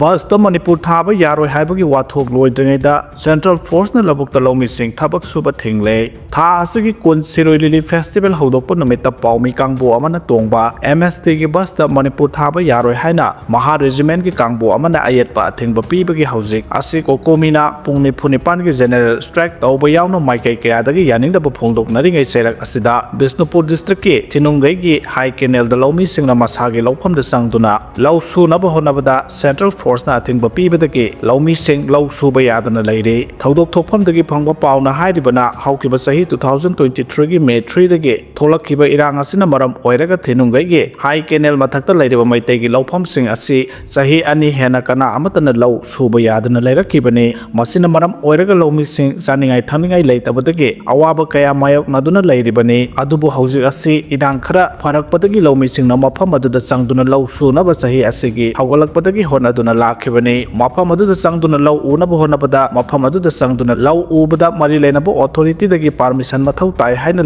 बस मणिपुर थाब यारोय हाइबगी वाथोक लोइद्रिङैदा सेंट्रल फोर्सना लबुक्ता लौमिसिंग थबक सुबा थिंगले था असगी कुन सिरोय लिली फेस्टिवल हौदोकप नुमित्ता पाओमी कांगबो अमना तोंगबा MST की बस मणिपुर थाब यारोय हाइना महा रेजिमेंट की कांगबो अमना अयेतपा अथिंगबा पीबगी हौजिक असि कोकोमीना पुंग निफुनिपान की जनरल स्ट्राइक तौबा यावनो माइकै कयादगी यानिंगदबा फोंदोकनरिङै सेरक असिदा बिष्णुपुर डिस्ट्रिक्ट की थिनुंगैगी हाई केनेल द लौमिसिंगना मसागी लौफमदा संगदुना लौ सुनबा होनबदा सेंट्रल फोर्सना अथिंगबा पीबदगी लौमिसिंग लौ सुबा यादना लैरे थौदोक थोकफमदगी फंगबा पावना हाइरिबना हौकिबा सही 2023 की मे 3 दगी थोलखिबा इरांग असिना मरम ओइरगा थिनुंगैगी हाई केनेल मथक्ता लैरिबा मैतैगी लौफमसिंग असि सही अनि हेना कना अमतना लौ सुबा यादना लैरखिबने मसिना मरम ओइरगा लौमिसिंग जानिङाइ थानिङाइ लैतबदगी अवाबा कया मायoknaduna लैरिबने अदुबु हौजिक असि इरांग खरा फरकपदगी लौमिसिंगना मफम अदुदा चंगदुना लौ सुनबा सही असिगी हौगलकपदगी होनदुना लाखिबने मफम अदुदा चंगदुना लौ उनबा होनबदा मफम अदुदा चंगदुना लौ उबदा मरि लेनबो अथॉरिटी दगी परमिशन मथौ ताइ हाइना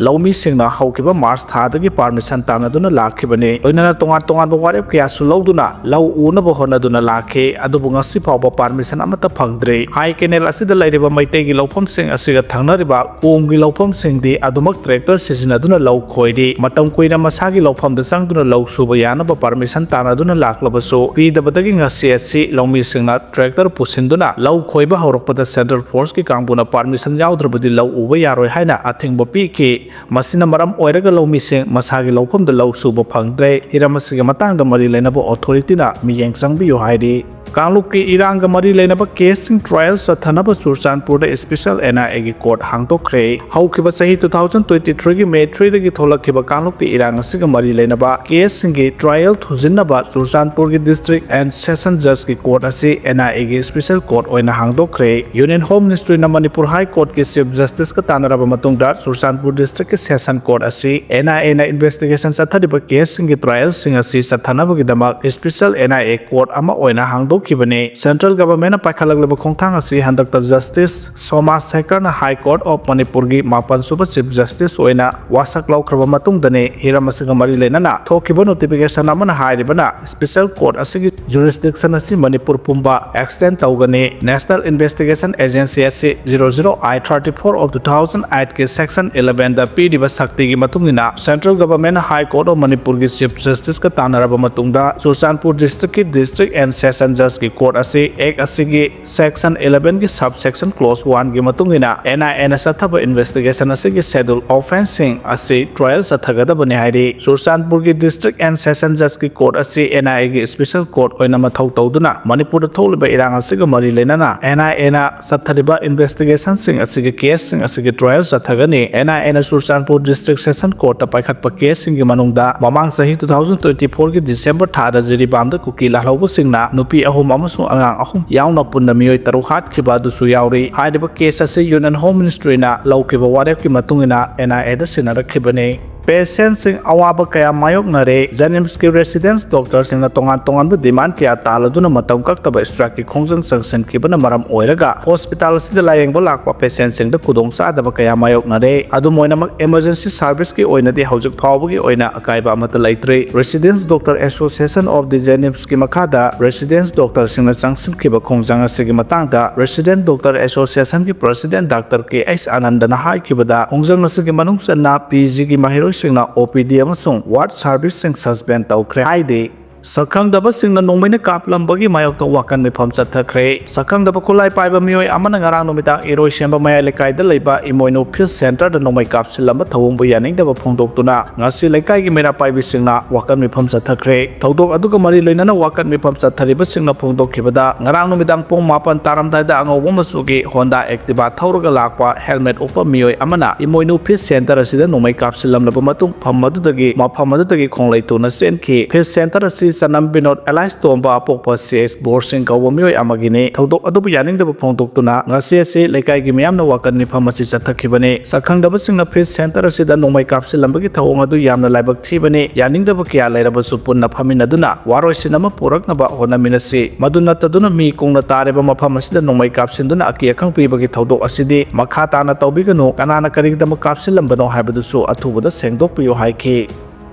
लौमिसिंगना हौकिबा मार्च थादगी परमिशन तानदुना लाखिबने लोइनना तोंगान तोंगान वारेप कयासु लौदुना लौ उनबा होनदुना लाखे अदुबु ngasi फावबा परमिशन अमता फंगद्रे हाई केनेल असिदा लैरिबा मैतैगी लौफमसिंग असिगा थांगनरिबा कोमगी लौफमसिंगदि अदुमक ट्रैक्टर सिजिनदुना लौ खोइदि मतम कोइना मसागी लौफमदा चंगदुना लौ सुबा यानबा परमिशन तानदुना लाखलबसु पीदबदगी ngasi asi लौमिसिंगना ट्रैक्टर पुसिनदुना लौ खोइबा हौरकपदा सेंट्रल फोर्स की कांगबुना परमिशन याउद्रबदि लौ उबा यारोय हाइना अथिंगबा पीकी मसिना मरम ओइरगा लौमिसिंग मसागी लौफमदा लौ सुबा फंगद्रे हिरमसिगा मतंगदा मरि लेनबा अथॉरिटीना मियेंग चंगबियो हाइदि कांगलुप की इरांग मरी लेनबा केसिंग ट्रायल सथनबा चुरचानपुर स्पेशल NIA की कोर्ट हांगतोखरे हौखिबा सही 2023 की मे 3 दगी थोलखिबा कांगलुप की इरांग असिगा मरी लेनबा केसिंग की ट्रायल थुजिनबा चुरचानपुर की डिस्ट्रिक्ट एंड सेशन जज की कोर्ट असि NIA की स्पेशल कोर्ट ओइना हांगतोखरे यूनियन होम मिनिस्ट्री ना मणिपुर हाई कोर्ट की चीफ जस्टिस का तानरबा मतुंगदा चुरचानपुर डिस्ट्रिक्ट के सेशन कोर्ट असि NIA ना इन्वेस्टिगेशन सथदिबा केसिंग की ट्रायल सिंग असि सथनबगी दमक स्पेशल NIA कोर्ट अमा ओइना हांगदो सेंट्रल गवर्नमेंट पाखलगलब खोंथांग असि हंदकता जस्टिस सोमा शेखरना हाई कोर्ट ऑफ मणिपुर की मापन सुब चीफ जस्टिस ओइना वासक लौख्रबा मतुंगदने हिरम असिगा मरि लेनना थोकिबा नोटिफिकेशन अमना हाइरिबना स्पेशल कोर्ट असिगी जुरिसडिक्शन असि मणिपुर पुंबा एक्सटेंड तौगने नेशनल इन्वेस्टिगेशन एजेंसी असि 00834 ऑफ 2008 के सेक्शन 11 दा पीडिबा शक्ति की मतुंगिना central government high court of Manipur की चीफ जस्टिस का तानरबा मतुंगदा चुरचानपुर डिस्ट्रिक्ट की डिस्ट्रिक्ट एंड सेशन जज की कोर्ट असि एक असि सेक्शन 11 की सब सेक्शन क्लोज 1 की मतुंगिना NIA ना सथब इन्वेस्टिगेशन असि शेड्यूल ऑफेंसिंग असि ट्रायल सथगदबने हाइरि चुरचानपुर की डिस्ट्रिक्ट एंड सेशन जज की कोर्ट असि NIA की स्पेशल कोर्ट ओइना मथौ तौदुना मणिपुर थोलबा इरांग असि मरि लेनना NIA ना सथरिबा इन्वेस्टिगेशन सिंग असि केस सिंग असि ट्रायल सथगने NIA ना चुरचानपुर डिस्ट्रिक्ट सेशन कोर्ट पाइखटपा केस सिंग मनुंगदा ममांग सही 2024 की दिसंबर थादा जिरिबामदा कुकी लाहलौबा सिंगना नुपी अहुम अमसुंग अंगांग अहुम यावना पुन्ना मियोय तरुक हाटखिबा दुसु यावरि हाइदिबा केस असि यूनियन होम मिनिस्ट्री ना लौखिबा वारेपकी मतुंगिना NIA दा सिनारखिबने पेशेंट सिंग अवाबा कया मायोकनरे जेनिम्स की रेसिडेंस डॉक्टर सिंगना तोंगान तोंगान डिमांड कया तालदुना मतम कक्तबा स्ट्राइक की खोंजंग संगसन किबना मरम ओइरगा हॉस्पिटल सिदा लायेंगबा लाकपा पेशेंट सिंग दा कुदोंग चादबा कया मायोकनरे अदुमोइनमक इमरजेंसी सर्विस की ओइनदि हौजिक फावबगी ओइना अकाइबा अमत लैत्रे residence doctor association of the जेनिम्स की मखादा रेसिडेंस डॉक्टर सिंगना संगसन किबा खोंजंग असिगी मतंगदा रेसिडेंट डॉक्टर एसोसिएशन की प्रेसिडेंट डॉक्टर KS आनंदना हाइकिबदा खोंजंग असिगी मनुंगसना PG की माहिरो सिंगना OPD अमसुंग वार्ड सर्विस सिंग सस्पेंड तौखरे हाइदे सखंगदबा सिंगना नोंमैना कापलंबगी मायोक्ता वाकन मिफम चथखरे सखंगदबा खुलाई पाइबा मियोय अमना ngarang नुमिता इरोय सेंबा मया लेकाइदा लेबा इमोइनो फिल सेंटर द नोंमै कापसिलंबा थवंबा यानिंगदबा फोंदोक्तुना ngasi लेकाइगी मेरा पाइबि सिंगना वाकन मिफम चथखरे थौदोक अदुगा मरि लोइनाना वाकन मिफम चथरिबा सिंगना फोंदोखिबदा ngarang नुमिदांग पोंग मापन तारमदाइदा अंगौबा मसुगी होंडा एक्टिवा थौरगा लाकपा हेलमेट उप्पा मियोय अमना इमोइनो फिल सेंटर असिदा नोंमै कापसिलंबा मतुंग फम अदुदगी मफम अदुदगी खोंगलैतुना सेनखि फिल सेंटर असि सनम बिनोद एलाइस तोंबा अपोकपा CS बोर्सिंग कौबा मियोय अमगिने थौदोक अदुबु यानिंगदबा फोंदोक्तुना ngasi asi लेकाइगी मियामना वाकन निफम असि चथखिबने सखंगदबा सिंगना फिस सेंटर असिदा नोंमै कापसिलंबगी थौंग अदु यामना लाइबक थीबने यानिंगदबा किया लैरबसु पुन्ना फमिनदुना वारोइसिनमा पुरकनबा होनमिनसि मदुनतदुना मी कोंगना तारेबा मफम असिदा नोंमै कापसिनदुना अकि अखंग पीबगी थौदोक असिदि मखा ताना तौबिगनु कनाना करिगदमा कापसिलंबनो हाइबदुसु अथुबदा सेंदोकपियो हाइखि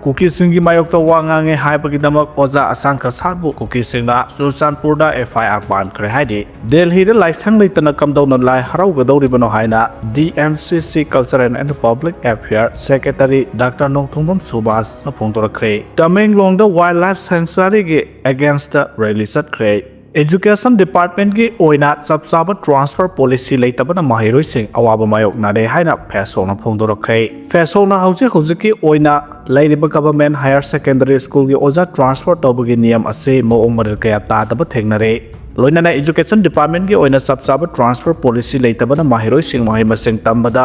Kuki singi mayokta wa ngange haibagidamak oza Ashang kasarbu Kuki singna Sultanpurda FIR pankhre haidi Delhi da laisang leitana kamdawna lai haraugadawribano haina DMCC Culture and Public FIR Secretary Dr. Nongthongbam Subas na phongdorakre Tamenglong da Wildlife Sanctuary ge against the rally satkre Education Department ki oina sabsaba transfer policy leitabana mahiroi sing awaba mayok na de haina phesong na phongdorakre phesong na hauji ki oina lairiba government higher secondary school ki oja transfer tawbagi niyam ase moong madal kaya tadaba thengnare loinana education department ki oina sabsaba transfer policy leitabana mahiroi sing mahai masing tambada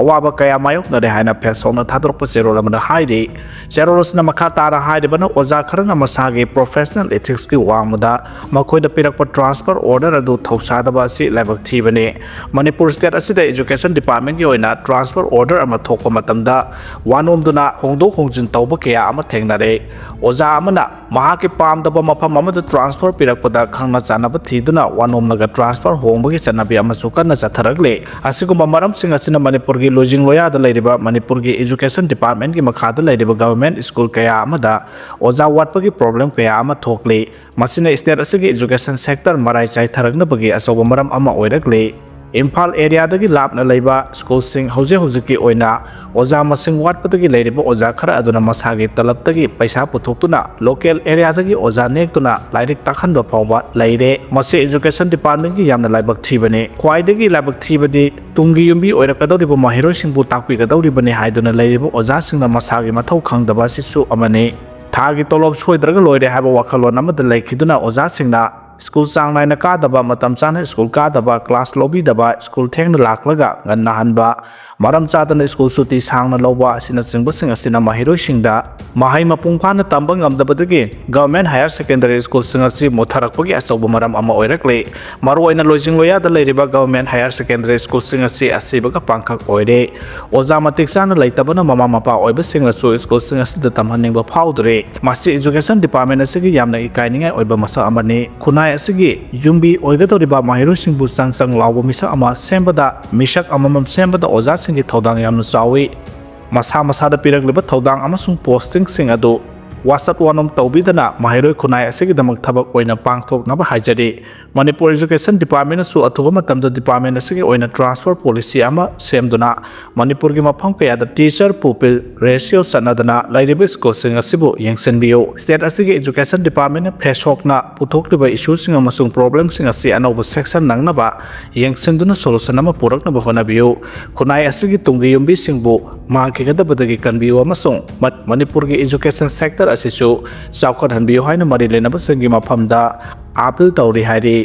awaba kaya mayok na de haina phesong na thadrokpa zero lamana haide zeros na makha tara haide bana oja kharana masage professional ethics ki wangmada makhoi da pirakpa transfer order adu thausadaba asi laibak thibane Manipur state asida education department ki oina transfer order ama thokpa matamda wanom duna hongdo hongjin tawba kaya ama thengnare oja amana mahaki pamdaba mafam amada transfer pirakpada khangna chanaba thiduna wanom naga transfer hongbagi chanabi ama sukanna chatharagle asiguma maram sing asina Manipur gi lojing loya da lairiba Manipur gi education department gi makhada lairiba government school kaya amada oja watpagi problem kaya ama thokle masina state asigi education sector marai chai tharagna bagi asoba maram ama oiragle Imphal area dagi lapna leiba school sing hoje ki oina oja masing watpatagi leiriba oja khara aduna masagi talaptagi paisa puthoktuna local area dagi oja nektuna lairik takhanba phawba leire masi education department gi yamna laibak thibane khwaidagi laibak thibadi tungi yumbi oirakadoriba mahiro singbu takpi gadoribane haiduna leiriba oja singna masagi mathau khangdaba sisu amane thagi tolob soidraga loire haba wakhalon amada laikhiduna oja singna School sang nai na kadaba matam chana school kadaba class lobby daba school thengna laklaga nganna hanba maram chadana school suti sangna loba asina singba sing asina mahiroi singda mahai mapung phana tamba ngamdabadagi government higher secondary school singasi motharakpagi asoba maram ama oirakle maroina lojing loya da leiriba government higher secondary school singasi asibaga pangkhak oire oja matik chana leitabana mama mapa oiba singlasu school singasi da tamhaningba phaudre masi education department asigi yamna ikainingai oiba masa amani khunai asigi yumbi oigadoriba mahiro singbu sang lawba misa ama sembada misak amamam sembada oja singi thodang yamna chawi masa da piragliba thodang amasung posting sing adu wasat wanom tawbidana mahiroi khunai asigi damak thabak oina pangthok naba haijari Manipur education department su athuba matamda department asigi oina transfer policy ama semduna Manipur gi mafam kaya da teacher pupil ratio sanadana lairiba school sing asibu yengsenbiyo state asigi education department phesokna puthokliba issue sing amasung problem sing asi anoba section nangnaba yengsenduna solution ama puraknaba honabiyo khunai asigi tungi yumbi singbu mangkigadabadagi kanbiyo amasung Manipur gi education sector asisu chawkhat hanbiyo haina mari lenaba singi mafamda appeal tawri hairi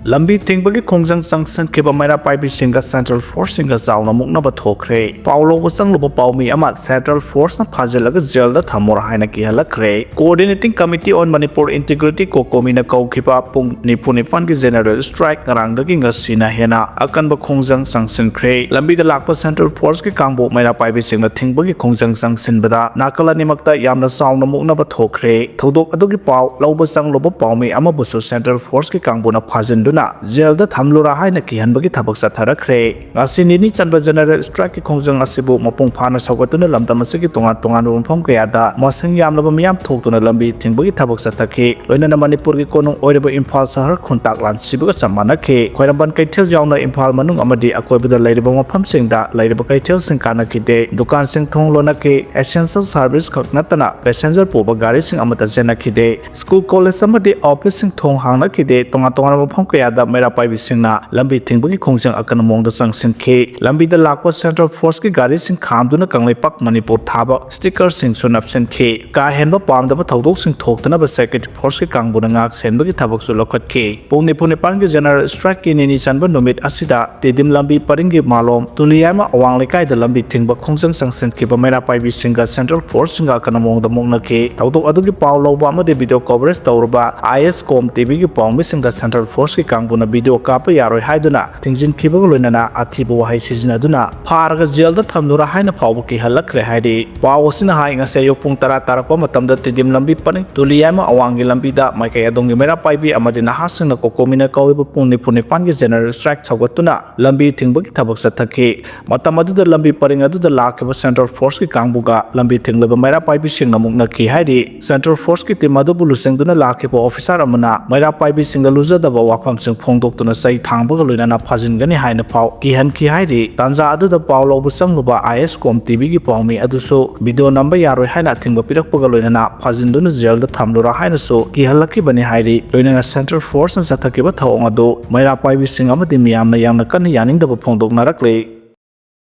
lambi tingbagi khongjang changsan kheba maira paibi singa central force singa zawna muknaba thokre paulo wasangloba Paomi ama central force na phajalaga jail da thamor haina kihalakhre coordinating committee on Manipur integrity ko komina kaukhipa pung nipun ki general strike ngarang dagi ngasina hena akanba khongjang changsan khre lambi da lakpa central force ki kangbo maira paibi singa tingbagi khongjang changsin bada nakala nimakta yamna sawna muknaba thokre thodok adugi paw lauba sangloba Paomi ama busu central force ki kangbo na phajin jail da thamlura haina kihanbagi thabak satharakre ngasini ni chanba general strike ki khongjang asibu mapung phana sagatuna lamdam asigi tongan rumphom kaya da masing yamlaba miyam thoktuna lambi thingbagi thabak sathakhi loinana Manipur gi konung oireba Imphal sahar khuntak lan sibuga samanakhe khoiramban kaithel jauna Imphal manung amadi akoibada lairiba mafam singda lairiba kaithel sing kana khide dukan sing thong lonakhe essential service khaknatana passenger puba gari sing amata jena khide school college amadi office sing thong hangna khide tongan mafam da mera paibi singna lambi thingbagi khongjang akana mongda changsin khe lambi da lakwa central force ki gari sing khamduna kanglai pak Manipur thaba sticker sing sunapsen khe ka henba pamdaba thodok sing thoktana ba security force ki kangbuna ngak senbagi thabak su lokhat khe pungni pan ki general strike ki ni chanba numit asida tedim lambi paringi malom tuliyama awang lekai da lambi thingba khongjang changsin khe ba mera paibi singa central force singa akana mongda mongna khe thodok adugi paw loba amade video coverage tawrba IS com TV ki pawmi singa central force ki कांगबुना video काप यारोय हाइदुना थिंजिनखिबग लोइनाना अथिबो वहाय सिजनादुना फारगा जेलदा थमनुरा हाइना फावबो किहलाखरे हाइदि पावसिना हाइ ngase yo pung tara tarakpa matamda tidim lambi pani tuliyama awangi lambi da maikai adongi mera paibi amadi nahasingna kokomina kawiba pung nipuni fangi general strike thawgatuna lambi thingbagi thabak sathaki matamadu lambi paring adu da lakiba central force ki kangbuga lambi thingleba mera paibi singna mukna ki haidi central force ki team adu bulu singduna lakiba officer amana mera paibi singa luza da ba wafam sing phongdoktuna sai thangbaga loinana phajingani haina paw ki han ki haidi tanja adu da paw lobu sangluba is com tv ki Paomi adu so video number yaroi haina thingba pirakpaga loinana phajinduna jail da thamlura haina so kihalakhi bani hairi loinana central force na sathakiba thawong adu maira paibi sing amadi miyamna yamna kan yaning da phongdok narakle